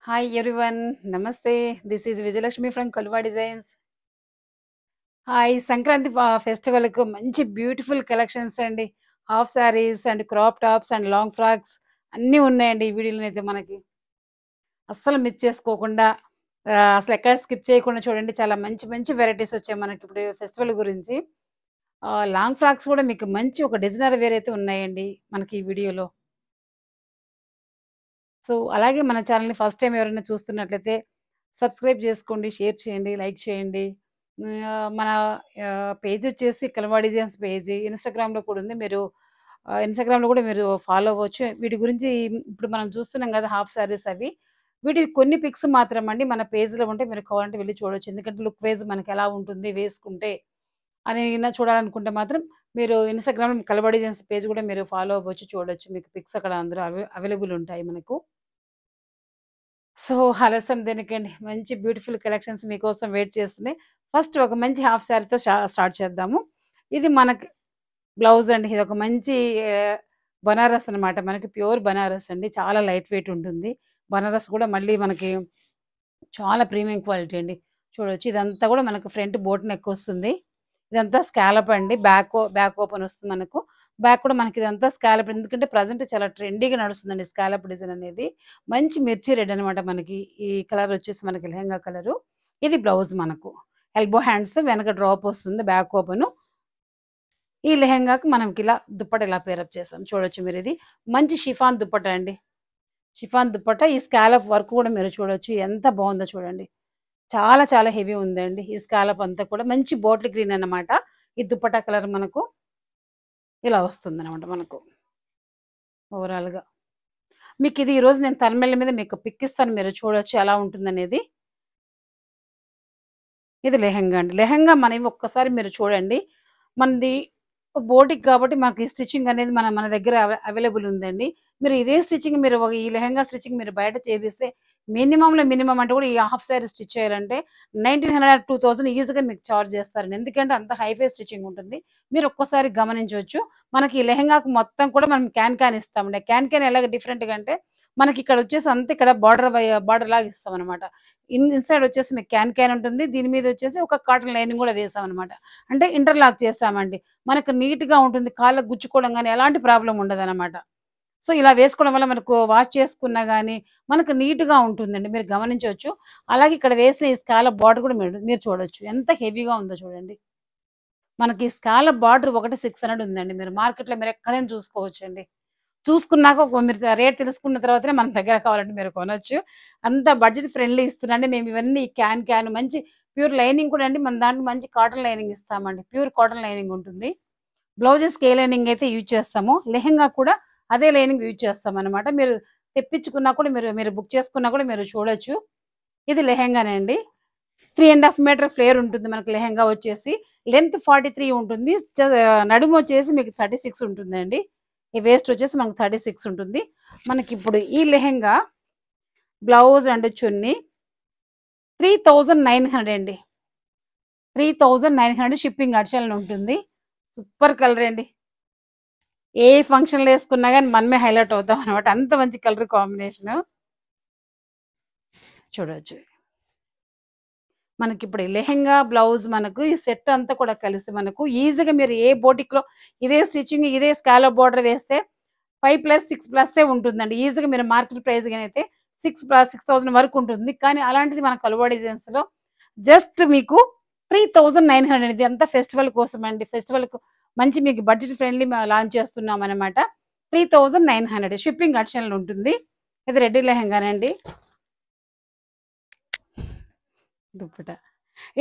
Hi everyone, Namaste. This is Vijayalakshmi from Kalwa Designs. Hi Sankranti ఫెస్టివల్కు మంచి beautiful collections అండి. Half sarees and crop tops and long frocks అన్నీ ఉన్నాయండి ఈ వీడియోలో అయితే మనకి. అస్సలు మిస్ చేసుకోకుండా అసలు ఎక్కడ స్కిప్ చేయకుండా చూడండి. చాలా మంచి మంచి వెరైటీస్ వచ్చాయి మనకి ఇప్పుడు ఫెస్టివల్ గురించి. లాంగ్ ఫ్రాక్స్ కూడా మీకు మంచి ఒక డిజైనర్ వేర్ అయితే ఉన్నాయండి మనకి ఈ వీడియోలో. సో అలాగే మన ఛానల్ని ఫస్ట్ టైం ఎవరైనా చూస్తున్నట్లయితే సబ్స్క్రైబ్ చేసుకోండి, షేర్ చేయండి, లైక్ చేయండి. మన పేజ్ వచ్చేసి కల్వా డిజైన్స్ పేజ్ ఇన్స్టాగ్రామ్లో కూడా ఉంది. మీరు ఇన్స్టాగ్రామ్లో కూడా మీరు ఫాలో అవ్వచ్చు. వీటి గురించి ఇప్పుడు మనం చూస్తున్నాం కదా హాఫ్ శారీస్ అవి. వీటి కొన్ని పిక్స్ మాత్రం అండి మన పేజ్లో ఉంటే మీరు కావాలంటే వెళ్ళి చూడవచ్చు. ఎందుకంటే లుక్ వైజ్ మనకి ఎలా ఉంటుంది వేసుకుంటే అని చూడాలనుకుంటే మాత్రం మీరు ఇన్స్టాగ్రామ్ కల్వా డిజైన్స్ పేజ్ కూడా మీరు ఫాలో అవ్వచ్చు, చూడొచ్చు. మీకు పిక్స్ అక్కడ అందరూ అవైలబుల్ ఉంటాయి మనకు. సో, ఆలస్యం దేనికండి. మంచి బ్యూటిఫుల్ కలెక్షన్స్ మీకోసం వెయిట్ చేస్తున్నాయి. ఫస్ట్ ఒక మంచి హాఫ్ శారీతో స్టార్ట్ చేద్దాము. ఇది మనకి బ్లౌజ్ అండి. ఇదొక మంచి బనారస్ అనమాట. మనకి ప్యూర్ బనారస్ అండి. చాలా లైట్ వెయిట్ ఉంటుంది. బనారస్ కూడా మళ్ళీ మనకి చాలా ప్రీమియం క్వాలిటీ అండి. చూడొచ్చు. ఇదంతా కూడా మనకు ఫ్రంట్ బోట్ నెక్ వస్తుంది. ఇదంతా స్కాలప్ అండి. బ్యాక్ ఓపెన్ వస్తుంది మనకు. బ్యాక్ కూడా మనకి ఇదంతా స్కాలప్, ఎందుకంటే ప్రజెంట్ చాలా ట్రెండీగా నడుస్తుందండి స్కాలప్ డిజైన్ అనేది. మంచి మిర్చి రెడ్ అనమాట మనకి. ఈ కలర్ వచ్చేసి మనకి లెహంగా కలరు. ఇది బ్లౌజ్ మనకు. ఎల్బో హ్యాండ్స్, వెనక డ్రాప్ వస్తుంది, బ్యాక్ ఓపెన్. ఈ లెహంగాకి మనకి ఇలా దుప్పట ఇలా పేరప్ చేసాం. చూడొచ్చు మీరు. ఇది మంచి షిఫాన్ దుప్పట అండి. షిఫాన్ దుప్పట. ఈ స్కాలప్ వర్క్ కూడా మీరు చూడొచ్చు ఎంత బాగుందో చూడండి. చాలా చాలా హెవీ ఉందండి. ఈ స్కాలప్ అంతా కూడా మంచి బాటిల్ గ్రీన్ అన్నమాట. ఈ దుప్పటా కలర్ మనకు ఇలా వస్తుందన్నమాట మనకు ఓవరాల్గా. మీకు ఇది ఈరోజు నేను తలమెళ్ళ మీద మీకు పిక్ ఇస్తాను, మీరు చూడొచ్చు ఎలా ఉంటుందనేది. ఇది లెహంగా అండి. లెహంగా మనవి ఒక్కసారి మీరు చూడండి. మనది బోటిక్ కాబట్టి మనకి స్టిచ్చింగ్ అనేది మన మన దగ్గర అవైలబుల్ ఉందండి. మీరు ఇదే స్టిచ్చింగ్ మీరు ఈ లెహంగా స్టిచ్చింగ్ మీరు బయట చేపిస్తే మినిమంలో మినిమం అంటే కూడా ఈ హాఫ్ శారీ స్టిచ్ చేయాలంటే 1900 2000 ఈజీగా మీకు చార్జ్ చేస్తారండి. ఎందుకంటే అంత హైఫై స్టిచ్చింగ్ ఉంటుంది. మీరు ఒక్కసారి గమనించవచ్చు. మనకి ఈ లెహంగాకు మొత్తం కూడా మనం క్యాన్ ఇస్తామండి. క్యాన్ ఎలాగ డిఫరెంట్గా అంటే మనకి ఇక్కడ వచ్చేసి అంతా ఇక్కడ బార్డర్ లాగా ఇస్తాం అనమాట. ఇన్సైడ్ వచ్చేసి మీకు క్యాన్ ఉంటుంది. దీని మీద వచ్చేసి ఒక కాటన్ లైనింగ్ కూడా వేసాం అనమాట. అంటే ఇంటర్లాక్ చేస్తామండి. మనకు నీట్‌గా ఉంటుంది. కాళ్ళకు గుచ్చుకోవడం గాని ఎలాంటి ప్రాబ్లమ్ ఉండదనమాట. సో, ఇలా వేసుకోవడం వల్ల మనకు వాష్ చేసుకున్నా గాని మనకు నీట్‌గా ఉంటుందండి. మీరు గమనించవచ్చు. అలాగే ఇక్కడ వేసిన ఈ స్కాలప్ బార్డర్ కూడా మీరు మీరు చూడొచ్చు. ఎంత హెవీగా ఉందో చూడండి. మనకి స్కాలప్ బార్డర్ ఒకటి 600 ఉందండి. మీరు మార్కెట్‌లో మీరు ఎక్కడైనా చూసుకోవచ్చండి. చూసుకున్నాక మీరు రేట్ తెలుసుకున్న తర్వాతనే మన దగ్గర కావాలంటే మీరు కొనొచ్చు. అంత బడ్జెట్ ఫ్రెండ్లీ ఇస్తున్నాండి. మేము ఇవన్నీ క్యాన్ మంచి ప్యూర్ లైనింగ్ కూడా అండి. మన దాంట్లో మంచి కాటన్ లైనింగ్ ఇస్తామండి. ప్యూర్ కాటన్ లైనింగ్ ఉంటుంది. బ్లౌజెస్‌కి ఏ లైనింగ్ అయితే యూజ్ చేస్తామో లెహంగా కూడా అదే లైనింగ్ యూజ్ చేస్తామనమాట. మీరు తెప్పించుకున్నా కూడా మీరు మీరు బుక్ చేసుకున్నా కూడా మీరు చూడొచ్చు. ఇది లెహంగానండి. 3½ మీటర్ ఫ్లేర్ ఉంటుంది మనకి లెహంగా వచ్చేసి. లెంత్ 43 ఉంటుంది. నడుము వచ్చేసి మీకు 36 ఉంటుందండి. ఈ వేస్ట్ వచ్చేసి మనకు 36 ఉంటుంది. మనకిప్పుడు ఈ లెహంగా బ్లౌజ్ అండ్ చున్నీ 3900 అండి. 3900 షిప్పింగ్ అడిషనల్ ఉంటుంది. సూపర్ కలర్ అండి. ఏ ఫంక్షన్‌లో వేసుకున్నా గాని మనమే హైలైట్ అవుతాం అనమాట. అంత మంచి కలర్ కాంబినేషను. చూడొచ్చు. మనకిప్పుడు ఈ లెహంగా, బ్లౌజ్ మనకు ఈ సెట్ అంతా కూడా కలిసి మనకు ఈజీగా మీరు ఏ బోటిక్‌లో ఇదే స్టిచ్చింగ్, ఇదే స్కాలప్ బోర్డర్ వేస్తే 5+6+ ఉంటుందండి. ఈజీగా మీరు మార్కెట్ ప్రైస్ గానైతే 6,000 వరకు ఉంటుంది. కానీ అలాంటిది మన కల్వా డిజైన్స్‌లో జస్ట్ మీకు 3900 ఇది అంతా ఫెస్టివల్ కోసం అండి. ఫెస్టివల్‌కు మంచి మీకు బడ్జెట్ ఫ్రెండ్లీ లాంచ్ చేస్తున్నామనమాట. 3900 షిప్పింగ్ అడిషనల్ ఉంటుంది. ఇది రెడ్డి లెహంగానండి. దుప్పట.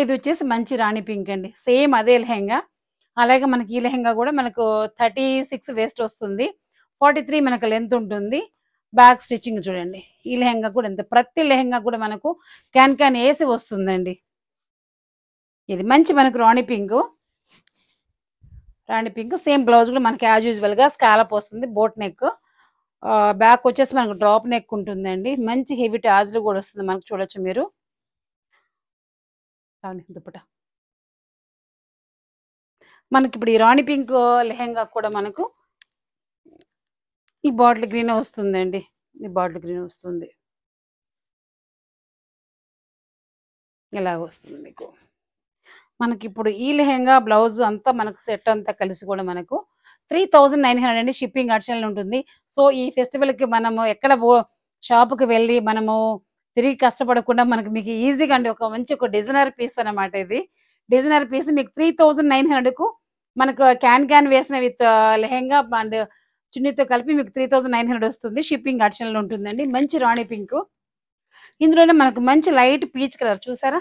ఇది వచ్చేసి మంచి రాణి పింక్ అండి. సేమ్ అదే లెహంగా. అలాగే మనకి ఈ లెహంగా కూడా మనకు 36 వేస్ట్ వస్తుంది. 43 మనకు లెంత్ ఉంటుంది. బ్యాక్ స్టిచ్చింగ్ చూడండి. ఈ లెహంగా కూడా అంతే. ప్రతి లెహంగా కూడా మనకు క్యాన్ ఏసి వస్తుందండి. ఇది మంచి మనకు రాణి పింక్. రాణి పింక్ సేమ్ బ్లౌజ్ కూడా మనకి యాజ్ యూజువల్‌గా స్కాలప్ వస్తుంది. Boat neck. బ్యాక్ వచ్చేసి మనకు డ్రాప్ నెక్ ఉంటుందండి. మంచి హెవీ టాజ్లు కూడా వస్తుంది మనకు, చూడొచ్చు మీరు. రాణి దుప్పట. మనకిప్పుడు ఈ రాణి పింక్ లెహంగా కూడా మనకు ఈ బాటిల్ గ్రీన్ వస్తుందండి. ఈ బాటిల్ గ్రీన్ వస్తుంది. ఇలాగ వస్తుంది మీకు. మనకిప్పుడు ఈ లెహెంగా, బ్లౌజ్ అంతా మనకు సెట్ అంతా కలిసి కూడా మనకు 3900 అండి. షిప్పింగ్ అడిషనల్ ఉంటుంది. సో, ఈ ఫెస్టివల్‌కి మనము ఎక్కడ షాప్‌కి వెళ్ళి మనము తిరిగి కష్టపడకుండా మీకు ఈజీగా అండి ఒక మంచి ఒక డిజైనర్ పీస్ అన్నమాట ఇది. డిజైనర్ పీస్ మీకు 3900కు మనకు క్యాన్ వేసిన విత్ లెహెంగా అండ్ చున్నీతో కలిపి మీకు 3900 వస్తుంది. షిప్పింగ్ అడిషనల్ ఉంటుందండి. మంచి రాణి పింకు. ఇందులోనే మనకు మంచి లైట్ పీచ్ కలర్ చూసారా?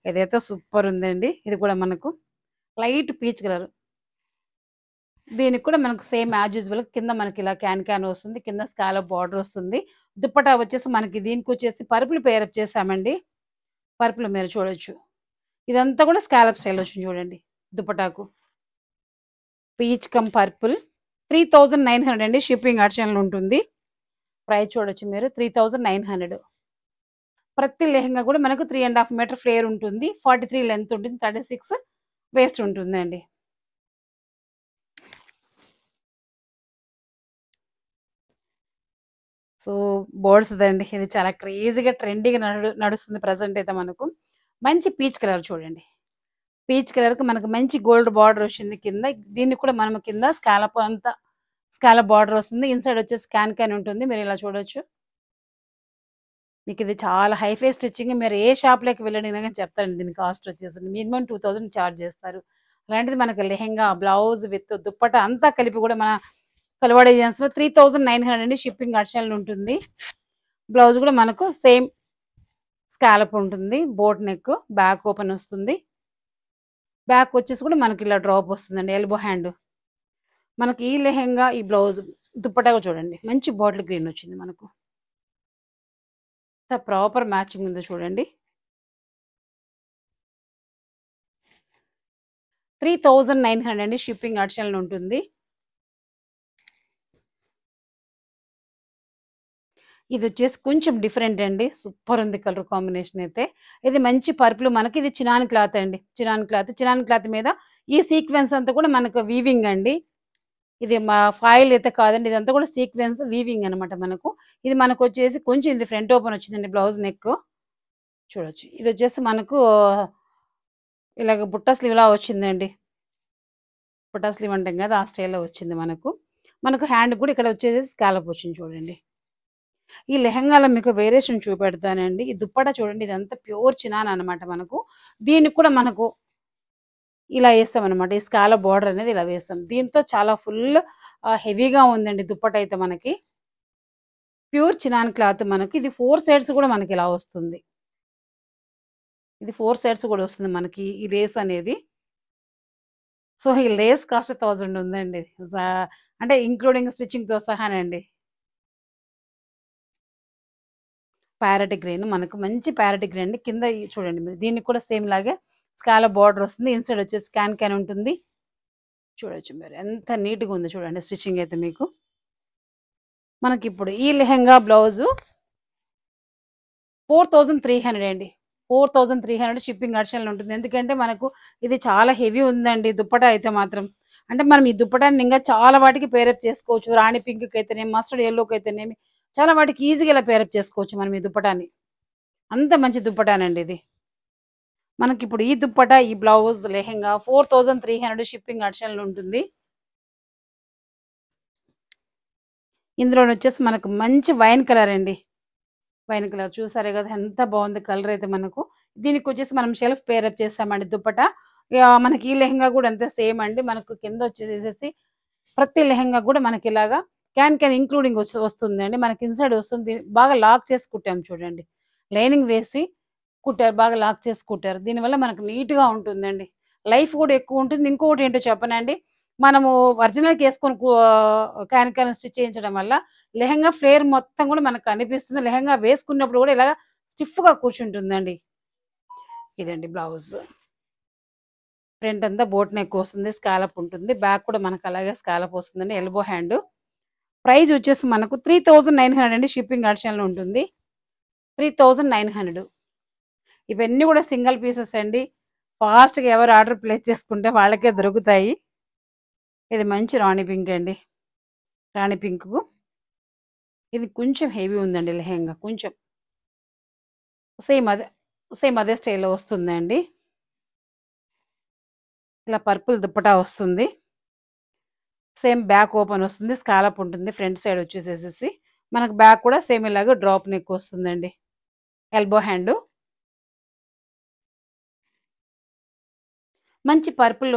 ఇదైతే సూపర్ ఉందండి. ఇది కూడా మనకు లైట్ పీచ్ కలర్. దీనికి కూడా మనకు సేమ్ యాజ్ యూజువల్ కింద మనకి ఇలా క్యాన్ వస్తుంది. కింద స్కాలప్ బార్డర్ వస్తుంది. దుప్పటా వచ్చేసి మనకి దీనికి వచ్చేసి పరుపులు పేరప్ చేసామండి. పరుపులు మీరు చూడొచ్చు. ఇదంతా కూడా స్కాలప్ స్టైల్ వచ్చింది చూడండి దుప్పటాకు. పీచ్ కమ్ పర్పుల్ 3900 అండి. షిప్పింగ్ అడిషనల్ ఉంటుంది. ప్రైస్ చూడొచ్చు మీరు 3900. ప్రతి లెహంగా కూడా మనకు 3.5 మీటర్ ఫ్లేర్ ఉంటుంది. 43 లెంత్ ఉంటుంది. 36 వేస్ట్ ఉంటుందండి. సో, బోర్డ్స్‌దండి. ఇది చాలా క్రేజీగా ట్రెండీగా నడుస్తుంది ప్రెజెంట్ అయితే మనకు. మంచి పీచ్ కలర్ చూడండి. పీచ్ కలర్‌కి మనకు మంచి గోల్డ్ బార్డర్ వచ్చింది కింద. దీనికి కూడా మనం కింద స్కాలప్ బార్డర్ వస్తుంది. ఇన్‌సైడ్ వచ్చేసి క్యాన్ ఉంటుంది. మీరు ఇలా చూడొచ్చు. మీకు ఇది చాలా హైఫై స్టిచ్చింగ్. మీరు ఏ షాప్‌లోకి వెళ్ళండి గాని చెప్తారండి దీని కాస్ట్ వచ్చేసి మినిమమ్ 2000 చార్జ్ చేస్తారు. అలాంటిది మనకు లెహెంగా, బ్లౌజ్ విత్ దుప్పట్టా అంతా కలిపి కూడా మన కలవాడ ఏజెన్సీలో 3900 అండి. షిప్పింగ్ అడిషనల్ ఉంటుంది. బ్లౌజ్ కూడా మనకు సేమ్ స్కాలప్ ఉంటుంది. బోట్ నెక్, బ్యాక్ ఓపెన్ వస్తుంది. బ్యాక్ వచ్చేసి కూడా మనకి ఇలా డ్రాప్ వస్తుందండి. Elbow hand. మనకి ఈ లెహెంగా, ఈ బ్లౌజ్ దుప్పట్టా కూడా చూడండి మంచి బాటిల్ గ్రీన్ వచ్చింది మనకు. ప్రాపర్ మ్యాచింగ్ ఉందో చూడండి. 3900 అండి. షిప్పింగ్ అడిషనల్ ఉంటుంది. ఇది వచ్చేసి కొంచెం డిఫరెంట్ అండి. సూపర్ ఉంది కలర్ కాంబినేషన్ అయితే. ఇది మంచి పర్పుల్ మనకి ఇది చినాన్ క్లాత్ అండి. చినాన్ క్లాత్ మీద ఈ సీక్వెన్స్ అంతా కూడా మనకు వీవింగ్ అండి. ఇది ఫాయిల్ అయితే కాదండి. ఇదంతా కూడా సీక్వెన్స్ వీవింగ్ అనమాట మనకు. ఇది మనకు వచ్చేసి కొంచెం ఇది ఫ్రంట్ ఓపెన్ వచ్చిందండి. బ్లౌజ్ నెక్ చూడొచ్చు. ఇది వచ్చేసి మనకు ఇలాగ బుట్ట స్లీవ్ లా వచ్చిందండి. బుట్ట స్లీవ్ అంటాం కదా ఆ స్టైల్లో వచ్చింది మనకు హ్యాండ్ కూడా ఇక్కడ వచ్చేసి స్కాలప్ వచ్చింది చూడండి. ఈ లెహంగాలో మీకు వేరియేషన్ చూపెడతానండి. ఈ దుప్పటా చూడండి. ఇదంతా ప్యూర్ చినాన్ అనమాట మనకు. దీనికి కూడా మనకు ఇలా వేస్తామన్నమాట. ఈ స్కాలప్ బార్డర్ అనేది ఇలా వేస్తాం. దీంతో చాలా ఫుల్ హెవీగా ఉందండి దుప్పటా అయితే మనకి. ప్యూర్ చినాన్ క్లాత్ మనకి. ఇది 4 సైడ్స్ కూడా మనకి ఇలా వస్తుంది. ఇది 4 సైడ్స్ కూడా వస్తుంది మనకి ఈ లేస్ అనేది. సో, ఈ లేస్ కాస్ట్ 1000 ఉందండి. అంటే ఇంక్లూడింగ్ స్టిచ్చింగ్‌తో సహానండి. ప్యారెట్ గ్రీన్ మనకు మంచి ప్యారెట్ గ్రీన్ అండి. కింద చూడండి మీరు. దీనికి కూడా సేమ్ లాగే స్కాలప్ బార్డర్ వస్తుంది. ఇన్సైడ్ వచ్చేసి క్యాన్ ఉంటుంది. చూడొచ్చు మీరు. ఎంత నీట్‌గా ఉందో చూడండి స్టిచ్చింగ్ అయితే మీకు. మనకిప్పుడు ఈ లెహంగా బ్లౌజు 4300 అండి. 4300 షిప్పింగ్ అడిషనల్ ఉంటుంది. ఎందుకంటే మనకు ఇది చాలా హెవీ ఉందండి దుప్పటా అయితే మాత్రం. అంటే మనం ఈ దుప్పటాన్ని ఇంకా చాలా వాటికి పేరప్ చేసుకోవచ్చు. రాణి పింక్‌కి అయితేనేమి, మస్టర్డ్ యెల్లోకి అయితేనేమి చాలా వాటికి ఈజీగా ఇలా పేరప్ చేసుకోవచ్చు మనం ఈ దుప్పటాన్ని. అంత మంచి దుప్పటానండి ఇది. మనకిప్పుడు ఈ దుప్పటా, ఈ బ్లౌజ్, లెహెంగా 4300 షిప్పింగ్ అడిషనల్ ఉంటుంది. ఇందులోనొచ్చేసి మనకు మంచి వైన్ కలర్ అండి. వైన్ కలర్ చూసారే కదా ఎంత బాగుంది కలర్ అయితే మనకు. దీనికి వచ్చేసి మనం షెల్ఫ్ పేరప్ చేసామండి దుప్పటా. మనకి ఈ లెహంగా కూడా అంతే సేమ్ అండి. మనకు కింద వచ్చేసేసి ప్రతి లెహంగా కూడా మనకి ఇలాగా క్యాన్ ఇంక్లూడింగ్ వస్తుందండి. మనకి ఇన్సైడ్ వస్తుంది. బాగా లాక్ చేసి కుట్టాము చూడండి. లైనింగ్ వేసి కుట్టారు. బాగా లాక్ చేసి కుట్టారు. దీనివల్ల మనకు నీట్‌గా ఉంటుందండి. లైఫ్ కూడా ఎక్కువ ఉంటుంది. ఇంకొకటి ఏంటో చెప్పనాండి. మనము ఒరిజినల్‌కి వేసుకొని క్యాన్ స్టిచ్ చేయించడం వల్ల లెహంగా ఫ్లేర్ మొత్తం కూడా మనకు కనిపిస్తుంది. లెహంగా వేసుకున్నప్పుడు కూడా ఇలాగా స్టిఫ్‌గా కూర్చుంటుందండి. ఇదండి బ్లౌజ్. ఫ్రంట్ అంతా బోట్ నెక్ వస్తుంది. స్కాలప్ ఉంటుంది. బ్యాక్ కూడా మనకు అలాగే స్కాలప్ వస్తుందండి. Elbow hand. ప్రైస్ వచ్చేసి మనకు 3900 అండి. షిప్పింగ్ అడిషనల్ ఉంటుంది. 3900. ఇవన్నీ కూడా సింగిల్ పీసెస్ అండి. ఫాస్ట్‌గా ఎవరు ఆర్డర్ ప్లేస్ చేసుకుంటే వాళ్ళకే దొరుకుతాయి. ఇది మంచి రాణి పింక్ అండి. రాణి పింక్‌కు ఇది కొంచెం హెవీ ఉందండి లెహంగా కొంచెం. సేమ్ అదే సేమ్ అదే స్టైల్‌లో వస్తుందండి. ఇలా పర్పుల్ దుప్పటా వస్తుంది. సేమ్ బ్యాక్ ఓపెన్ వస్తుంది. స్కాలప్ ఉంటుంది. ఫ్రంట్ సైడ్ వచ్చేసేసేసి మనకు బ్యాక్ కూడా సేమ్ ఇలాగ డ్రాప్ నెక్ వస్తుందండి. Elbow hand. మంచి పర్పుల్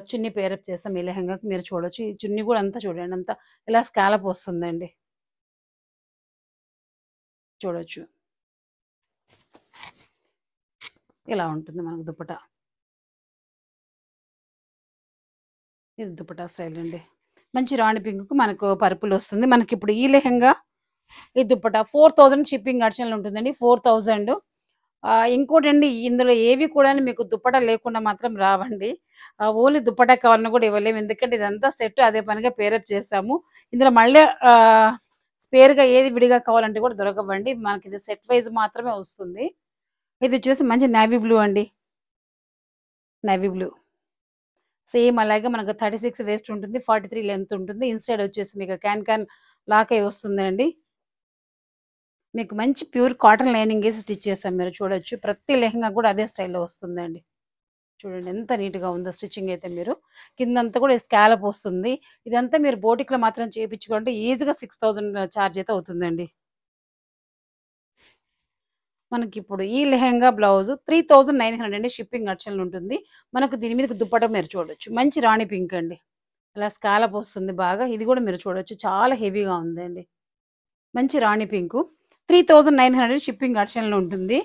చున్నీ పేరప్ చేసాం ఈ లెహంగాకి మీరు చూడొచ్చు. ఈ చున్నీ కూడా అంతా చూడండి. అంతా ఇలా స్కాలప్ వస్తుందండి. చూడొచ్చు. ఇలా ఉంటుంది మనకు దుప్పటా. ఇది దుపట్టా స్టైల్ అండి. మంచి రాణి పింక్‌కు మనకు పర్పుల్ వస్తుంది. మనకిప్పుడు ఈ లెహంగా, ఈ దుపట్టా 4000 షిప్పింగ్ అడిషనల్ ఉంటుందండి. 4000 ఇంకోటండి ఇందులో ఏవి కూడాను మీకు దుపట్టా లేకుండా మాత్రం రావండి. ఓన్లీ దుపట్టా కావాలన్నా కూడా ఇవ్వలేము. ఎందుకంటే ఇదంతా సెట్ అదే పనిగా పేరప్ చేసాము. ఇందులో మళ్ళీ స్పేర్‌గా ఏది విడిగా కావాలంటే కూడా దొరకవండి. మనకిది సెట్ వైస్ మాత్రమే వస్తుంది. ఇది వచ్చేసి మంచి నేవీ బ్లూ అండి. Navy blue. సేమ్ అలాగే మనకు 36 వేస్ట్ ఉంటుంది. 43 లెంత్ ఉంటుంది. ఇన్‌సైడ్ వచ్చేసి మీకు క్యాన్ క్యాన్ లాక్ అయ్యి వస్తుందండి. మీకు మంచి ప్యూర్ కాటన్ లైనింగ్ ఏసి స్టిచ్ చేసాం మీరు చూడొచ్చు. ప్రతి లెహంగా కూడా అదే స్టైల్‌లో వస్తుందండి. చూడండి ఎంత నీట్‌గా ఉందో స్టిచ్చింగ్ అయితే మీరు. కిందంతా కూడా స్కాలప్ వస్తుంది. ఇదంతా మీరు బోటిక్‌లో మాత్రం చేపించుకోవాలంటే ఈజీగా 6000 చార్జ్ అయితే అవుతుందండి. మనకిప్పుడు ఈ లెహంగా బ్లౌజు 3900 అండి. షిప్పింగ్ అడిషనల్ ఉంటుంది. మనకు దీని మీదకి దుపట్టా మీరు చూడొచ్చు. మంచి రాణి పింక్ అండి. అలా స్కాలప్ వస్తుంది బాగా. ఇది కూడా మీరు చూడొచ్చు. చాలా హెవీగా ఉందండి. మంచి రాణి పింకు. 3900 షిప్పింగ్ అడిషనల్ ఉంటుంది.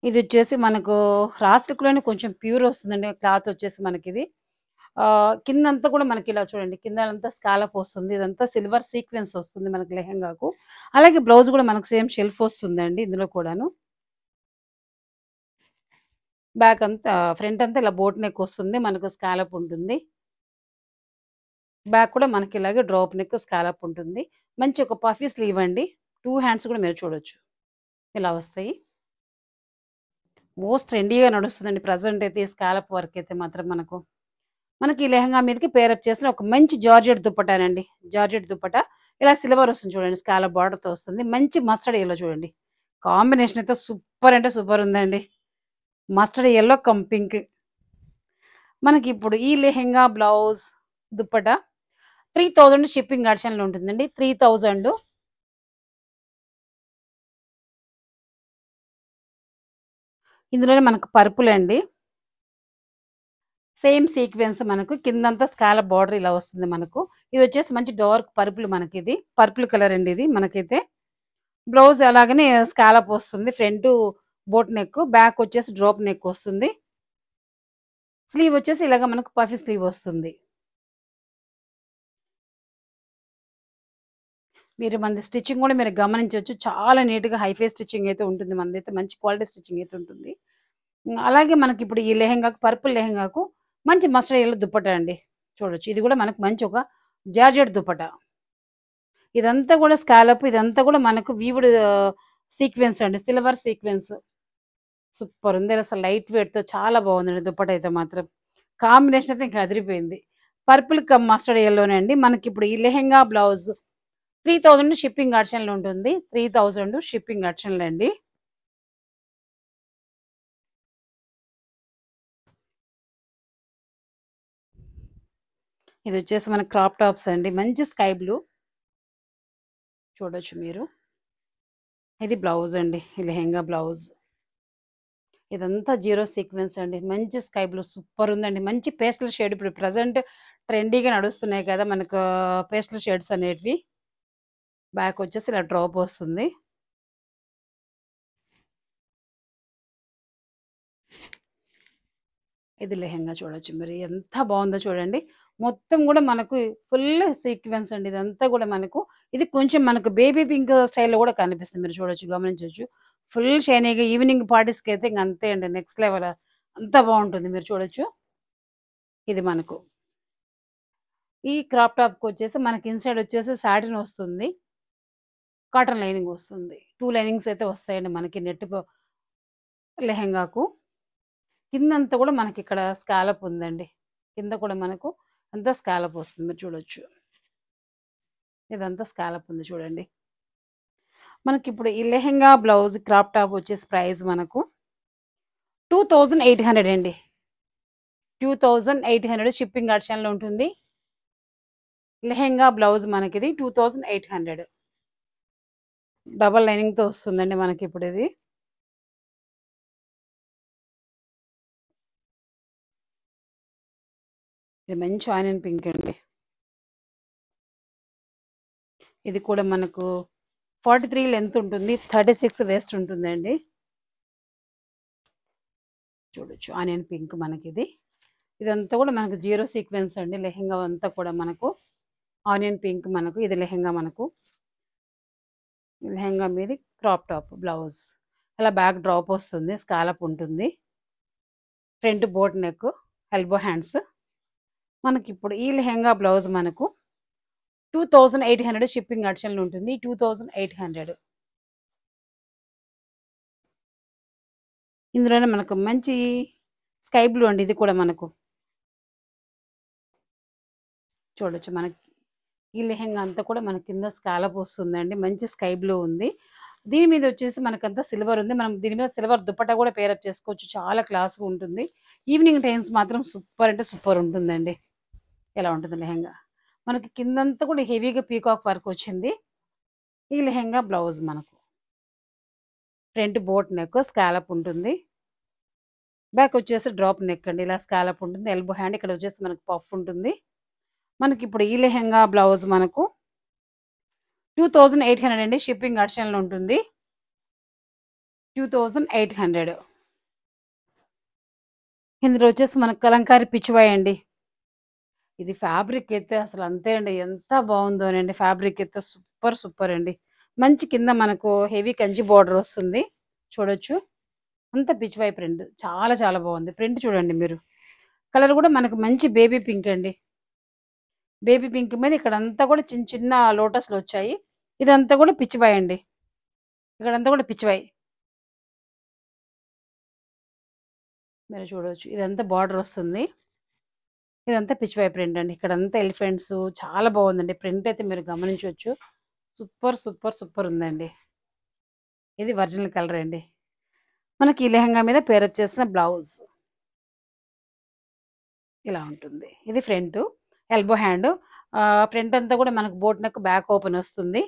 ఇదొచ్చేసి మనకు రా సిల్క్‌లోనే కొంచెం ప్యూర్ వస్తుందండి. క్లాత్ వచ్చేసి మనకిది. కిందంతా కూడా మనకిలా చూడండి. కిందంతా స్కాలప్ వస్తుంది. ఇదంతా సిల్వర్ సీక్వెన్స్ వస్తుంది మనకి లెహంగాకు. అలాగే బ్లౌజ్ కూడా మనకు సేమ్ షెల్ఫ్ వస్తుందండి ఇందులో కూడాను. బ్యాక్ అంతా ఫ్రంట్ అంతా ఇలా బోట్ నెక్ వస్తుంది. మనకు స్కాలప్ ఉంటుంది. బ్యాక్ కూడా మనకి ఇలాగే డ్రాప్ నెక్ స్కాలప్ ఉంటుంది. మంచి ఒక పఫీ స్లీవ్ అండి. 2 హ్యాండ్స్ కూడా మీరు చూడొచ్చు. ఇలా వస్తాయి. మోస్ట్ ట్రెండీగా నడుస్తుందండి ప్రెజెంట్ అయితే ఈ స్కాలప్ వర్క్ అయితే మాత్రం మనకు. మనకి ఈ లెహంగా మీదకి పేరప్ చేసిన ఒక మంచి జార్జెట్ దుప్పటానండి. జార్జెట్ దుప్పటా. ఇలా సిల్వర్ వస్తుంది చూడండి. స్కాలప్ బార్డర్‌తో వస్తుంది. మంచి మస్టర్డ్ యెల్లో చూడండి. కాంబినేషన్ అయితే సూపర్ అంటే సూపర్ ఉందండి. Mustard yellow come pink. మనకిప్పుడు ఈ lehenga, blouse, dupatta 3000 shipping additional ఉంటుందండి. 3000 ఇందులోనే మనకు పర్పుల్ అండి. సేమ్ సీక్వెన్స్ మనకు కిందంతా స్కాలప్ బార్డర్ ఇలా వస్తుంది మనకు. ఇదొచ్చేసి మంచి డార్క్ పర్పుల్ మనకిది. పర్పుల్ కలర్ అండి ఇది మనకైతే. బ్లౌజ్ అలాగనే స్కాలప్ వస్తుంది. ఫ్రంటు బోట్ నెక్, బ్యాక్ వచ్చేసి డ్రాప్ నెక్ వస్తుంది. స్లీవ్ వచ్చేసి ఇలాగ మనకు పఫీ స్లీవ్ వస్తుంది. మీరు మనది స్టిచ్చింగ్ కూడా మీరు గమనించొచ్చు. చాలా నీట్‌గా హైఫై స్టిచ్చింగ్ అయితే ఉంటుంది. మనదైతే మంచి క్వాలిటీ స్టిచ్చింగ్ అయితే ఉంటుంది. అలాగే మనకిప్పుడు ఈ లెహంగాకు పర్పుల్ లెహంగాకు మంచి మస్టర్డ్ యెల్లో దుప్పటా అండి. చూడొచ్చు. ఇది కూడా మనకు మంచి ఒక జార్జెట్ దుప్పటా. ఇదంతా కూడా స్కాలప్ ఇదంతా కూడా మనకు వీవుడ్ సీక్వెన్స్ అండి. Silver sequence. సూపర్ ఉంది. అసలు లైట్ వెయిట్‌తో చాలా బాగుందండి దుప్పటా అయితే మాత్రం. కాంబినేషన్ అయితే ఇంక అదిరిపోయింది. పర్పుల్ కమ్ మస్టర్డ్ యెల్లోనే అండి. మనకిప్పుడు ఈ లెహంగా, బ్లౌజ్ 3000 షిప్పింగ్ అడిషనల్ ఉంటుంది. 3000 షిప్పింగ్ అడిషనల్ అండి. ఇదొచ్చేసి మన క్రాప్ టాప్స్ అండి. మంచి స్కై బ్లూ చూడొచ్చు మీరు. ఇది బ్లౌజ్ అండి. ఈ లెహంగా బ్లౌజ్. ఇదంతా జీరో సీక్వెన్స్ అండి. మంచి స్కై బ్లూ సూపర్ ఉందండి. మంచి పేస్టల్ షేడ్ ఇప్పుడు ప్రెజెంట్ ట్రెండీగా నడుస్తున్నాయి కదా! మనకు పేస్టల్ షేడ్స్ అనేటివి. బ్యాక్ వచ్చేసి ఇలా డ్రాప్ వస్తుంది. ఇది లెహంగా చూడొచ్చు మీరు. ఎంత బావుందో చూడండి. మొత్తం గూడా మనకు ఫుల్ సీక్వెన్స్ అండి. ఇదంతా గూడా మనకు ఇది కొంచెం మనకు బేబీ పింక్ స్టైల్‌లో గూడా కనిపిస్తుంది. మీరు చూడొచ్చు, గమనించొచ్చు. ఫుల్ షైనీగా ఈవినింగ్ పార్టీస్‌కైతే ఇంక అంతే అండి. నెక్స్ట్ లెవెల్ అంత బావుంటుంది. మీరు చూడొచ్చు. ఇది మనకు. ఈ క్రాప్ టాప్‌కొచ్చేసి మనకి ఇన్‌సైడ్ వచ్చేసి సాటిన్ వస్తుంది. కాటన్ లైనింగ్ వస్తుంది. 2 లైనింగ్స్ అయితే వస్తాయండి మనకి నెట్ లెహంగాకు. కిందంతా గూడా మనకిక్కడ స్కాలప్ ఉందండి. కింద కూడా మనకు అంతా స్కాలప్ వస్తుంది. మీరు చూడొచ్చు. ఇదంతా స్కాలప్ ఉంది చూడండి. మనకిప్పుడు ఈ లెహెంగా బ్లౌజ్ క్రాప్ టాప్ వచ్చేసి ప్రైస్ మనకు 2800 అండి. 2800 షిప్పింగ్ ఆప్షన్లో ఉంటుంది. లెహెంగా బ్లౌజ్ మనకిది 2800 డబల్ లైనింగ్తో వస్తుందండి మనకి ఇప్పుడు ఇది. ఇది మంచి ఆనియన్ పింక్ అండి. ఇది కూడా మనకు 43 లెంత్ ఉంటుంది, 36 వేస్ట్ ఉంటుందండి. చూడొచ్చు ఆనియన్ పింక్ మనకిది. ఇదంతా కూడా మనకు జీరో సీక్వెన్స్ అండి. లెహెంగా అంతా కూడా మనకు ఆనియన్ పింక్ మనకు ఇది లెహెంగా మనకు. లెహెంగా మీది క్రాప్ టాప్ బ్లౌజ్ అలా బ్యాక్ డ్రాప్ వస్తుంది, స్కాలప్ ఉంటుంది, front boat neck, elbow hands. మనకి ఇప్పుడు ఈ లెహెంగా బ్లౌజ్ మనకు 2800 షిప్పింగ్ ఆప్షన్లో ఉంటుంది. 2800 ఇందులోనే మనకు మంచి స్కై బ్లూ అండి. ఇది కూడా మనకు చూడొచ్చు. మనకి ఈ లెహెంగా అంతా కూడా మన కింద స్కాలప్ వస్తుందండి, మంచి స్కై బ్లూ ఉంది. దీని మీద వచ్చేసి మనకంతా సిల్వర్ ఉంది. మనం దీని మీద సిల్వర్ దుపట్టా కూడా పేరప్ చేసుకోవచ్చు, చాలా క్లాస్గా ఉంటుంది. ఈవినింగ్ టైమ్స్ మాత్రం సూపర్ అంటే సూపర్ ఉంటుందండి. ఎలా ఉంటుంది లెహెంగా. మనకి కిందంతా కూడా హెవీగా పీకాక్ వర్క్ వచ్చింది. ఈ లెహెంగా బ్లౌజ్ మనకు ఫ్రంట్ బోట్ నెక్, స్కాలప్ ఉంటుంది, బ్యాక్ వచ్చేసి డ్రాప్ నెక్ అండి. ఇలా స్కాలప్ ఉంటుంది, ఎల్బో హ్యాండ్, ఇక్కడ వచ్చేసి మనకు పఫ్ ఉంటుంది. మనకి ఇప్పుడు ఈ లెహెంగా బ్లౌజ్ మనకు 2800 అండి. షిప్పింగ్ ఆప్షన్లో ఉంటుంది. 2800 ఇందులో వచ్చేసి మనకు కలంకారీ పిచ్చివాయ్ అండి. ఇది ఫ్యాబ్రిక్ అయితే అసలు అంతే అండి, ఎంత బాగుందోనండి. ఫ్యాబ్రిక్ అయితే సూపర్ సూపర్ అండి. మంచి కింద మనకు హెవీ కంచి బార్డర్ వస్తుంది, చూడొచ్చు. అంత పిచ్చివాయ్ ప్రింట్ చాలా చాలా బాగుంది. ప్రింట్ చూడండి మీరు. కలర్ కూడా మనకు మంచి బేబీ పింక్ అండి. బేబీ పింక్ మీద ఇక్కడ అంతా కూడా చిన్న చిన్న లోటస్లు వచ్చాయి. ఇదంతా కూడా పిచ్చివాయ్ అండి. ఇక్కడంతా కూడా పిచ్చివాయ్ మీరు చూడవచ్చు. ఇదంతా బార్డర్ వస్తుంది, ఇదంతా పిచ్చివాయ్ ప్రింట్ అండి. ఇక్కడంతా ఎలిఫెంట్స్ చాలా బాగుందండి. ప్రింట్ అయితే మీరు గమనించవచ్చు, సూపర్ సూపర్ సూపర్ ఉందండి. ఇది ఒరిజినల్ కలర్ అండి. మనకి ఈ లెహంగా మీద పేరప్ చేసిన బ్లౌజ్ ఇలా ఉంటుంది. ఇది ఫ్రంట్ ఎల్బో హ్యాండ్, ఫ్రంట్ అంతా కూడా మనకు బోట్ నెక్, బ్యాక్ ఓపెన్ వస్తుంది.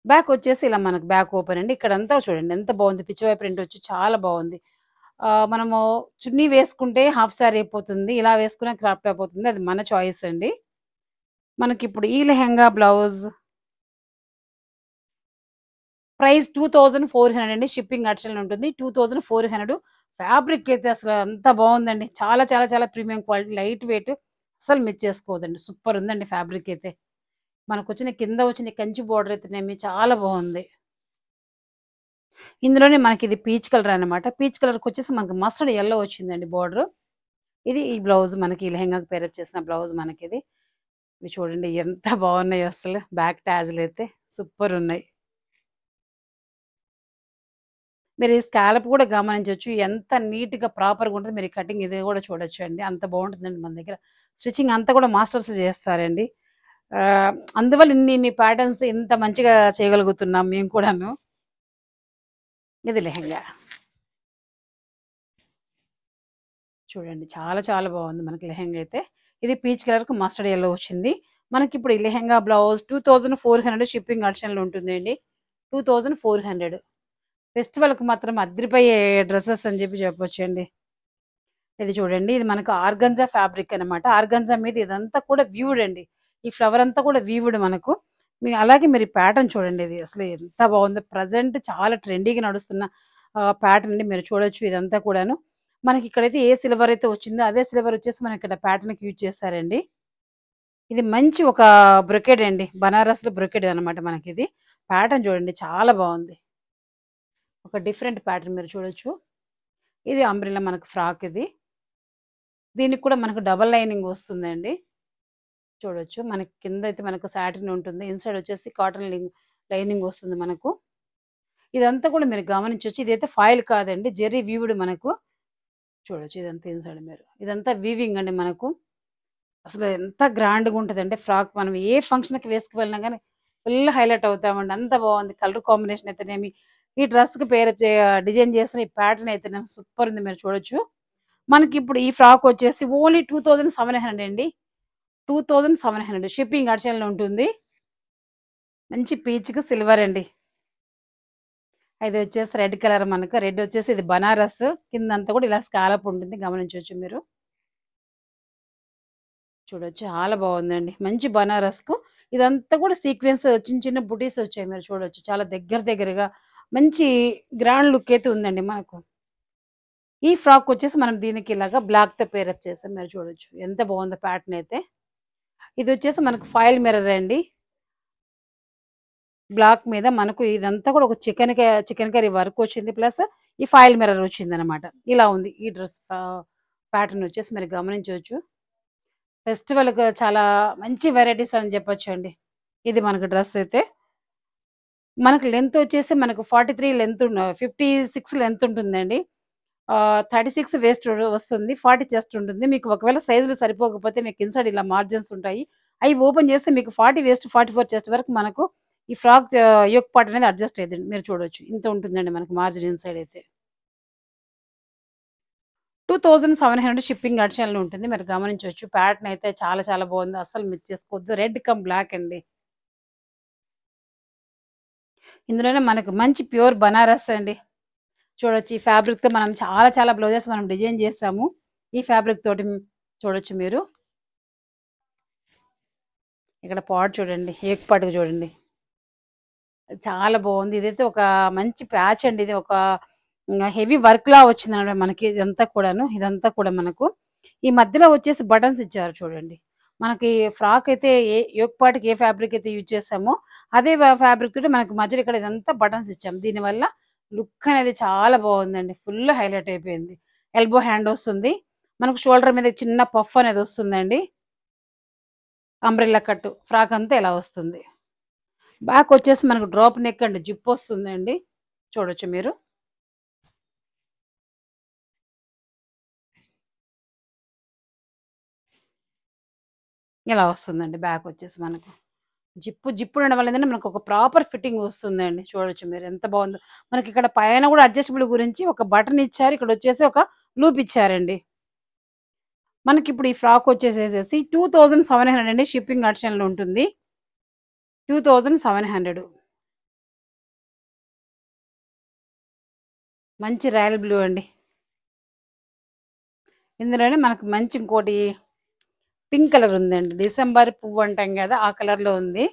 బ్యాక్ వచ్చేసి ఇలా మనకు బ్యాక్ ఓపెన్ అండి. ఇక్కడంతా చూడండి ఎంత బాగుంది, పిచ్చివాయ్ ప్రింట్ వచ్చి చాలా బాగుంది. మనము చున్నీ వేసుకుంటే హాఫ్ సారీ అయిపోతుంది, ఇలా వేసుకునే క్రాప్ టాప్ అవుతుంది, అది మన చాయిస్ అండి. మనకి ఇప్పుడు ఈ లెహంగా బ్లౌజ్ ప్రైస్ 2400 అండి. షిప్పింగ్ ఆప్షన్ ఉంటుంది. 2400. ఫ్యాబ్రిక్ అయితే అసలు అంత బాగుందండి, చాలా చాలా చాలా ప్రీమియం క్వాలిటీ, లైట్ వెయిట్, అసలు మిస్ చేసుకోవద్దండి. సూపర్ ఉందండి ఫ్యాబ్రిక్ అయితే. మనకు వచ్చిన కింద వచ్చిన కంచి బోర్డర్ అయితేనేమి చాలా బాగుంది. ఇందులోనే మనకి ఇది పీచ్ కలర్ అనమాట. పీచ్ కలర్కి వచ్చేసి మనకి మస్టర్డ్ ఎల్లో వచ్చిందండి బోర్డర్. ఇది ఈ బ్లౌజ్ మనకి లెహంగాకి పేరప్ చేసిన బ్లౌజ్ మనకి ఇది. ఇవి చూడండి ఎంత బాగున్నాయి అసలు. బ్యాక్ ట్యాజ్లు అయితే సూపర్ ఉన్నాయి. మీరు ఈ స్కాలప్ కూడా గమనించవచ్చు, ఎంత నీట్గా ప్రాపర్గా ఉంటుంది. మీరు కటింగ్ ఇది కూడా చూడొచ్చు అండి, అంత బాగుంటుందండి. మన దగ్గర స్టిచ్చింగ్ అంతా కూడా మాస్టర్స్ చేస్తారండి. అందువల్ల ఇన్ని ప్యాటర్న్స్ ఇంత మంచిగా చేయగలుగుతున్నాం మేము కూడాను. ఇది లెహంగా చూడండి, చాలా చాలా బాగుంది మనకి లెహంగా అయితే. ఇది పీచ్ కలర్కు మస్టర్డ్ ఎల్లో వచ్చింది. మనకి ఇప్పుడు ఈ లెహంగా బ్లౌజ్ 2400 షిప్పింగ్ ఆప్షన్లో ఉంటుందండి. 2400 ఫెస్టివల్కి మాత్రం అదిరిపోయే డ్రెస్సెస్ అని చెప్పొచ్చు అండి. ఇది చూడండి, ఇది మనకు ఆర్గంజా ఫ్యాబ్రిక్ అనమాట. ఆర్గంజా మీద ఇదంతా కూడా వీవుడ్ అండి. ఈ ఫ్లవర్ అంతా కూడా వీవుడ్ మనకు. అలాగే మీరు ప్యాటర్న్ చూడండి, ఇది అసలు ఎంత బాగుందో. ప్రజెంట్ చాలా ట్రెండీగా నడుస్తున్న ప్యాటర్న్ అండి. మీరు చూడొచ్చు ఇదంతా కూడాను. మనకి ఇక్కడైతే ఏ సిల్వర్ అయితే వచ్చిందో అదే సిల్వర్ వచ్చేసి మనకి ఇక్కడ ప్యాటర్న్కి యూజ్ చేస్తారండి. ఇది మంచి ఒక బ్రొకెడ్ అండి, బనారస్లో బ్రొకెడ్ అనమాట. మనకి ఇది ప్యాటర్న్ చూడండి చాలా బాగుంది, ఒక డిఫరెంట్ ప్యాటర్న్ మీరు చూడొచ్చు. ఇది అంబ్రెల్లా మనకు ఫ్రాక్. ఇది దీనికి కూడా మనకు డబల్ లైనింగ్ వస్తుందండి, చూడొచ్చు. మనకి కింద అయితే మనకు సాటిన్ ఉంటుంది, ఇన్సైడ్ వచ్చేసి కాటన్ లైనింగ్ వస్తుంది మనకు. ఇదంతా కూడా మీరు గమనించవచ్చు. ఇదైతే ఫాయిల్ కాదండి, జెర్రీ వీవుడ్ మనకు. చూడొచ్చు ఇదంతా ఇన్సైడ్ మీరు, ఇదంతా వీవింగ్ అండి మనకు. అసలు ఎంత గ్రాండ్గా ఉంటుంది అంటే ఫ్రాక్ మనం ఏ ఫంక్షన్కి వేసుకు వెళ్ళినా కానీ ఫుల్ హైలైట్ అవుతామండి. అంత బాగుంది కలర్ కాంబినేషన్ అయితేనేమి, ఈ డ్రెస్కి పేరు డిజైన్ చేసిన ఈ ప్యాటర్న్ అయితేనేమి సూపర్ ఉంది. మీరు చూడొచ్చు. మనకి ఇప్పుడు ఈ ఫ్రాక్ వచ్చేసి ఓన్లీ 2700 అండి. 2700 షిప్పింగ్ అడిషనల్ ఉంటుంది. మంచి పీచ్కి సిల్వర్ అండి. ఇది వచ్చేసి రెడ్ కలర్. మనకు రెడ్ వచ్చేసి ఇది బనారస్, కిందంతా కూడా ఇలా స్కాలప్ ఉంటుంది, గమనించవచ్చు మీరు. చూడొచ్చు చాలా బాగుందండి. మంచి బనారస్కు ఇదంతా కూడా సీక్వెన్స్ చిన్న చిన్న బుటీస్ వచ్చాయి. మీరు చూడొచ్చు చాలా దగ్గరగా మంచి గ్రాండ్ లుక్ అయితే ఉందండి మనకు. ఈ ఫ్రాక్ వచ్చేసి మనం దీనికి ఇలాగా బ్లాక్తో పేరప్ చేసాం. మీరు చూడొచ్చు ఎంత బాగుందో ప్యాటర్న్ అయితే. ఇది వచ్చేసి మనకు ఫాయిల్ మిర్రర్ అండి. బ్లాక్ మీద మనకు ఇదంతా కూడా ఒక చికెన్ కర్రీ వర్క్ వచ్చింది, ప్లస్ ఈ ఫాయిల్ మిర్రర్ వచ్చింది అనమాట. ఇలా ఉంది ఈ డ్రెస్ ప్యాటర్న్ వచ్చేసి మీరు గమనించవచ్చు. ఫెస్టివల్కి చాలా మంచి వెరైటీస్ అని చెప్పొచ్చు అండి. ఇది మనకు డ్రెస్ అయితే మనకు లెంత్ వచ్చేసి మనకు 43 లెంత్ 56 లెంత్ ఉంటుందండి. 36 వేస్ట్ వస్తుంది, 40 చెస్ట్ ఉంటుంది. మీకు ఒకవేళ సైజులు సరిపోకపోతే మీకు ఇన్సైడ్ ఇలా మార్జిన్స్ ఉంటాయి. అవి ఓపెన్ చేస్తే మీకు 40 వేస్ట్ 44 చెస్ట్ వరకు మనకు ఈ ఫ్రాక్ యోక్ పార్ట్ అనేది అడ్జస్ట్ అయ్యిందండి. మీరు చూడొచ్చు ఇంత ఉంటుందండి మనకు మార్జిన్ ఇన్సైడ్ అయితే. 2700 షిప్పింగ్ అడిషనల్ ఉంటుంది. మీరు గమనించవచ్చు. ప్యాటర్న్ అయితే చాలా చాలా బాగుంది, అస్సలు మిస్ చేసుకోవద్దు. రెడ్ కమ్ బ్లాక్ అండి. ఇందులోనే మనకు మంచి ప్యూర్ బనారస్ అండి. చూడొచ్చు ఈ ఫ్యాబ్రిక్తో మనం చాలా చాలా బ్లౌజెస్ మనం డిజైన్ చేస్తాము. ఈ ఫ్యాబ్రిక్ తోటి చూడొచ్చు మీరు. ఇక్కడ పాట్ చూడండి, ఏక్ పాటుకు చూడండి చాలా బాగుంది. ఇదైతే ఒక మంచి ప్యాచ్ అండి. ఇది ఒక హెవీ వర్క్ లా వచ్చింది అనమాట మనకి. ఇదంతా కూడా మనకు ఈ మధ్యలో వచ్చేసి బటన్స్ ఇచ్చారు చూడండి. మనకి ఫ్రాక్ అయితే యోక్ పార్ట్కి ఏ ఫ్యాబ్రిక్ అయితే యూజ్ చేస్తామో అదే ఫ్యాబ్రిక్ తోటి మనకి మధ్యలో ఇక్కడ ఇదంతా బటన్స్ ఇచ్చాము. దీనివల్ల లుక్ అనేది చాలా బాగుందండి, ఫుల్ హైలైట్ అయిపోయింది. ఎల్బో హ్యాండ్ వస్తుంది మనకు, షోల్డర్ మీద చిన్న పఫ్ అనేది వస్తుందండి. అంబ్రెల్లా కట్ ఫ్రాక్ అంతా ఇలా వస్తుంది. బ్యాక్ వచ్చేసి మనకు డ్రాప్ నెక్ అండి, జిప్ వస్తుందండి. చూడొచ్చు మీరు. ఇలా వస్తుందండి బ్యాక్ వచ్చేసి మనకు. జిప్పు ఉండడం వల్ల ఏంటంటే మనకు ఒక ప్రాపర్ ఫిట్టింగ్ వస్తుందండి. చూడొచ్చు మీరు ఎంత బాగుందో. మనకి ఇక్కడ పైన కూడా అడ్జస్టబుల్ గురించి ఒక బటన్ ఇచ్చారు, ఇక్కడ వచ్చేసి ఒక లూప్ ఇచ్చారండి. మనకి ఇప్పుడు ఈ ఫ్రాక్ వచ్చేసేసి 2700 అండి, షిప్పింగ్ అడిషనల్ ఉంటుంది. 2700. మంచి రాయల్ బ్లూ అండి. ఇందులోనే మనకు మంచి ఇంకోటి పింక్ కలర్ ఉందండి. డిసెంబర్ పువ్వు అంటాం కదా, ఆ కలర్లో ఉంది.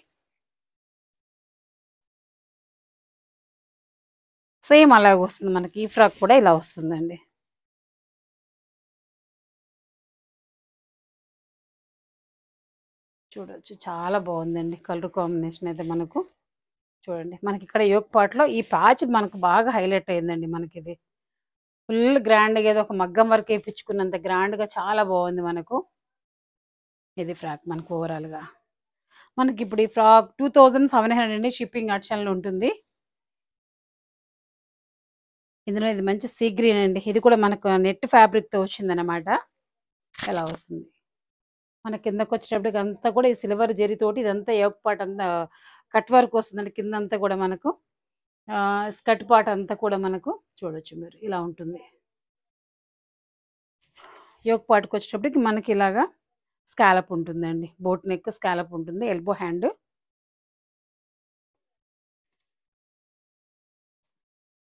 సేమ్ అలాగ వస్తుంది మనకి. ఈ ఫ్రాక్ కూడా ఇలా వస్తుందండి. చూడొచ్చు చాలా బాగుందండి కలర్ కాంబినేషన్ అయితే మనకు. చూడండి మనకి ఇక్కడ యోక్ పార్ట్లో ఈ ప్యాచ్ మనకు బాగా హైలైట్ అయిందండి. మనకి ఇది ఫుల్ గ్రాండ్గా ఏదో ఒక మగ్గం వర్క్ వేయించుకున్నంత గ్రాండ్గా చాలా బాగుంది మనకు. ఇది ఫ్రాక్ మనకు ఓవరాల్గా. మనకి ఇప్పుడు ఈ ఫ్రాక్ 2700 అండి, షిప్పింగ్ అడిషనల్ ఉంటుంది. ఇందులో ఇది మంచి సీ గ్రీన్ అండి. ఇది కూడా మనకు నెట్ ఫ్యాబ్రిక్తో వచ్చిందనమాట. ఎలా వస్తుంది మన కిందకు వచ్చేటప్పటికి అంతా కూడా ఈ సిల్వర్ జెరీతోటి ఇదంతా యోక్ పార్ట్ అంతా కట్ వర్క్ వస్తుందండి. కిందంతా కూడా మనకు స్కర్ట్ పార్ట్ అంతా కూడా మనకు చూడొచ్చు మీరు ఇలా ఉంటుంది. యోక్ పార్ట్కి వచ్చేటప్పటికి మనకి ఇలాగా స్కాలప్ ఉంటుందండి, బోట్ నెక్ స్కాలప్ ఉంటుంది, ఎల్బో హ్యాండ్.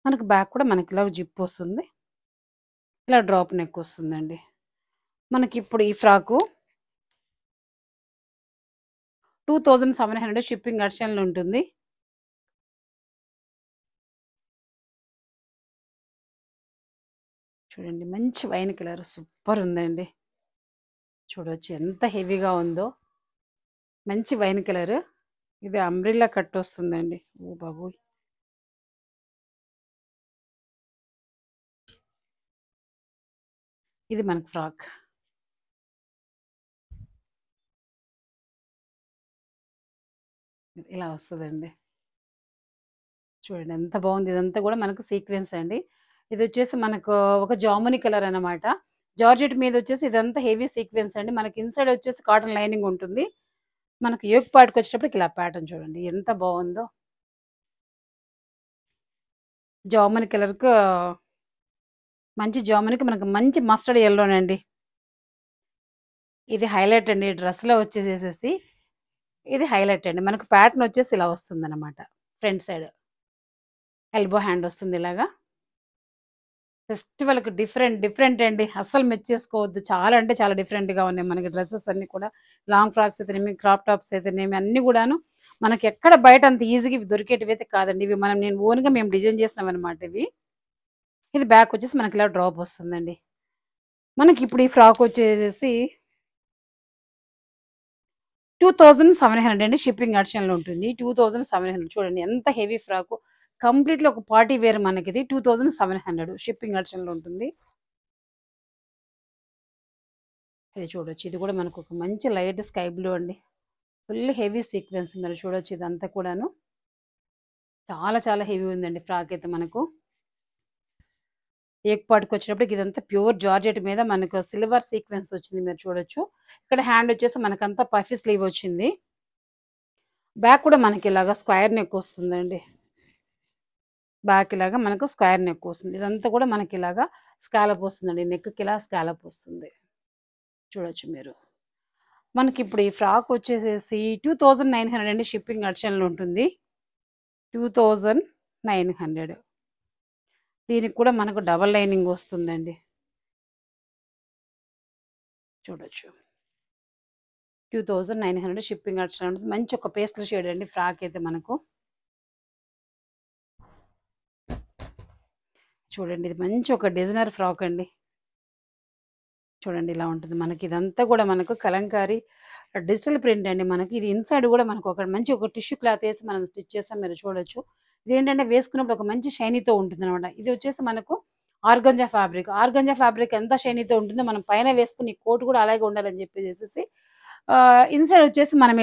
మనకు బ్యాక్ కూడా మనకి ఇలా జిప్ వస్తుంది, ఇలా డ్రాప్ నెక్ వస్తుందండి. మనకి ఇప్పుడు ఈ ఫ్రాకు 2700 షిప్పింగ్ అడిషనల్ ఉంటుంది. చూడండి మంచి వైన్ కలర్ సూపర్ ఉందండి. చూడొచ్చు ఎంత హెవీగా ఉందో, మంచి వైన్ కలర్. ఇది అంబ్రిల్లా కట్ వస్తుందండి. ఓ బాబోయ్, ఇది మనకు ఫ్రాక్. ఇలా వస్తుందండి. చూడండి ఎంత బాగుంది. ఇదంతా కూడా మనకు సీక్వెన్స్ అండి. ఇది వచ్చేసి మనకు ఒక జాముని కలర్ అనమాట. జార్జెట్ మీద వచ్చేసి ఇదంతా హెవీ సీక్వెన్స్ అండి. మనకి ఇన్సైడ్ వచ్చేసి కాటన్ లైనింగ్ ఉంటుంది. మనకు యోగ్ పార్ట్కి వచ్చేటప్పటికి ఇలా ప్యాటర్న్ చూడండి ఎంత బాగుందో. జామన్ కలర్కి మంచి జామన్కి మనకు మంచి మస్టర్డ్ ఎల్లోనండి. ఇది హైలైట్ అండి డ్రెస్లో వచ్చేసేసి. ఇది హైలైట్ అండి. మనకు ప్యాటర్న్ వచ్చేసి ఇలా వస్తుంది అనమాట. ఫ్రంట్ సైడ్ ఎల్బో హ్యాండ్ వస్తుంది ఇలాగా. ఫెస్టివల్కి డిఫరెంట్ అండి. అస్సలు మెచ్చేసుకోవద్దు. చాలా అంటే చాలా డిఫరెంట్గా ఉన్నాయి మనకి డ్రెస్సెస్ అన్నీ కూడా. లాంగ్ ఫ్రాక్స్ అయితేనేమి, క్రాప్ టాప్స్ అయితేనేమి అన్నీ కూడాను మనకి ఎక్కడ బయట అంత ఈజీగా ఇవి దొరికేటివి అయితే కాదండి. ఇవి నేను ఓన్గా మేము డిజైన్ చేస్తాం అనమాట ఇవి. ఇది బ్యాక్ వచ్చేసి మనకి ఇలా డ్రాప్ వస్తుందండి. మనకి ఇప్పుడు ఈ ఫ్రాక్ వచ్చేసి 2700 అండి. షిప్పింగ్ అడిషనల్ ఉంటుంది. 2700 చూడండి ఎంత హెవీ ఫ్రాక్. కంప్లీట్లీ ఒక పార్టీ వేర్ మనకి ఇది 2700 షిప్పింగ్ అడిషనల్ ఉంటుంది. ఇది చూడొచ్చు. ఇది కూడా మనకు ఒక మంచి లైట్ స్కై బ్లూ అండి. ఫుల్ హెవీ సీక్వెన్స్ మీరు చూడొచ్చు. ఇదంతా కూడాను చాలా చాలా హెవీ ఉందండి ఫ్రాక్ అయితే మనకు. ఏక్ పాటుకు వచ్చేటప్పటికి ఇదంతా ప్యూర్ జార్జెట్ మీద మనకు సిల్వర్ సీక్వెన్స్ వచ్చింది మీరు చూడొచ్చు. ఇక్కడ హ్యాండ్ వచ్చేసి మనకంతా పఫీ స్లీవ్ వచ్చింది. బ్యాక్ కూడా మనకి ఇలాగా స్క్వేర్ నెక్ వస్తుందండి. బ్యాక్ ఇలాగా మనకు స్క్వేర్ నెక్ వస్తుంది. ఇదంతా కూడా మనకి ఇలాగా స్కాలప్ వస్తుందండి. నెక్కి ఇలా స్కాలప్ వస్తుంది చూడొచ్చు మీరు. మనకి ఇప్పుడు ఈ ఫ్రాక్ వచ్చేసేసి 2900 అండి. షిప్పింగ్ అడిషనల్ ఉంటుంది. 2900. దీనికి కూడా మనకు డబల్ లైనింగ్ వస్తుందండి చూడొచ్చు. 2900 షిప్పింగ్ అడిషనల్ ఉంటుంది. మంచి ఒక పేస్టల్ షేడ్ అండి ఫ్రాక్ అయితే మనకు. చూడండి ఇది మంచి ఒక డిజైనర్ ఫ్రాక్ అండి. చూడండి ఇలా ఉంటుంది మనకి. ఇదంతా కూడా మనకు కలంకారీ డిజిటల్ ప్రింట్ అండి మనకి. ఇది ఇన్సైడ్ కూడా మనకు ఒక మంచి ఒక టిష్యూ క్లాత్ వేసి మనం స్టిచ్ చేస్తాం మీరు చూడొచ్చు. ఇది ఏంటంటే వేసుకున్నప్పుడు ఒక మంచి షైనీతో ఉంటుంది అనమాట. ఇది వచ్చేసి మనకు ఆర్గంజా ఫ్యాబ్రిక్. ఆర్గంజా ఫ్యాబ్రిక్ ఎంత షైనీతో ఉంటుందో మనం పైన వేసుకుని కోట్ కూడా అలాగే ఉండాలని చెప్పేసి ఇన్సైడ్ వచ్చేసి మనం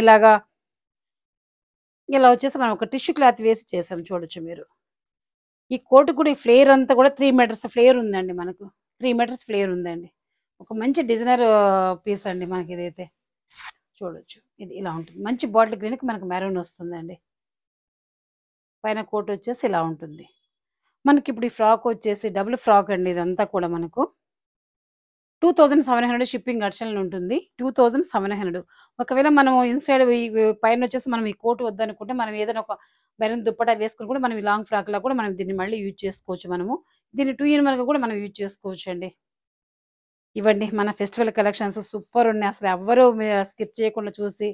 ఇలా వచ్చేసి మనం ఒక టిష్యూ క్లాత్ వేసి చేసాం చూడొచ్చు మీరు. ఈ కోట్ కూడా ఈ ఫ్లేర్ అంతా కూడా 3 మీటర్స్ ఫ్లేర్ ఉందండి మనకు. 3 మీటర్స్ ఫ్లేర్ ఉందండి. ఒక మంచి డిజైనర్ పీస్ అండి మనకి ఇదైతే చూడొచ్చు. ఇది ఇలా ఉంటుంది. మంచి బాటిల్ గ్రీన్కి మనకు మెరూన్ వస్తుందండి. పైన కోట్ వచ్చేసి ఇలా ఉంటుంది మనకి. ఇప్పుడు ఈ ఫ్రాక్ వచ్చేసి డబుల్ ఫ్రాక్ అండి. ఇదంతా కూడా మనకు 2700 షిప్పింగ్ అడిషనల్ ఉంటుంది. 2700. ఒకవేళ మనం ఇన్సైడ్ పైన వచ్చేసి మనం ఈ కోట్ వద్దనుకుంటే మనం ఏదైనా ఒక మెరూన్ దుప్పటా వేసుకుని కూడా మనం ఈ లాంగ్ ఫ్రాక్ లా కూడా మనం దీన్ని మళ్ళీ యూజ్ చేసుకోవచ్చు. మనము దీన్ని 2 in 1 కూడా మనం యూజ్ చేసుకోవచ్చు అండి. ఇవ్వండి మన ఫెస్టివల్ కలెక్షన్స్ సూపర్ ఉన్నాయి. అసలు ఎవ్వరూ స్కిప్ చేయకుండా చూసి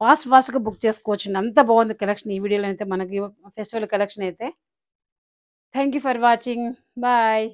ఫాస్ట్గా బుక్ చేసుకోవచ్చు. అంత బాగుంది కలెక్షన్ ఈ వీడియోలో అయితే మనకి ఫెస్టివల్ కలెక్షన్ అయితే. Thank you for watching. Bye.